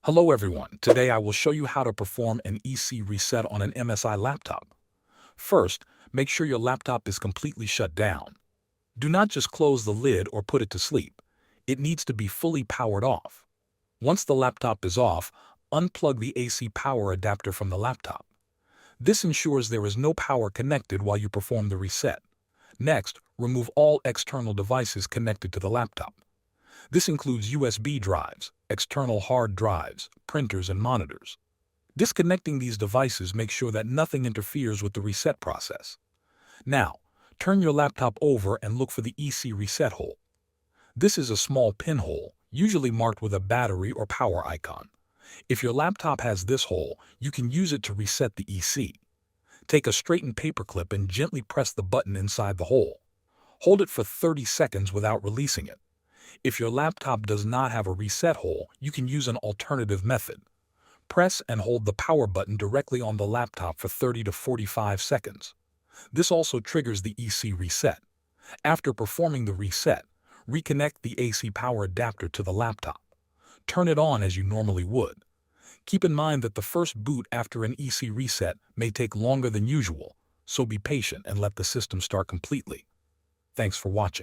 Hello everyone, today I will show you how to perform an EC reset on an MSI laptop. First, make sure your laptop is completely shut down. Do not just close the lid or put it to sleep. It needs to be fully powered off. Once the laptop is off, unplug the AC power adapter from the laptop. This ensures there is no power connected while you perform the reset. Next, remove all external devices connected to the laptop. This includes USB drives, external hard drives, printers, and monitors. Disconnecting these devices makes sure that nothing interferes with the reset process. Now, turn your laptop over and look for the EC reset hole. This is a small pinhole, usually marked with a battery or power icon. If your laptop has this hole, you can use it to reset the EC. Take a straightened paperclip and gently press the button inside the hole. Hold it for 30 seconds without releasing it. If your laptop does not have a reset hole, you can use an alternative method. Press and hold the power button directly on the laptop for 30 to 45 seconds. This also triggers the EC reset. After performing the reset, reconnect the AC power adapter to the laptop. Turn it on as you normally would. Keep in mind that the first boot after an EC reset may take longer than usual, so be patient and let the system start completely. Thanks for watching.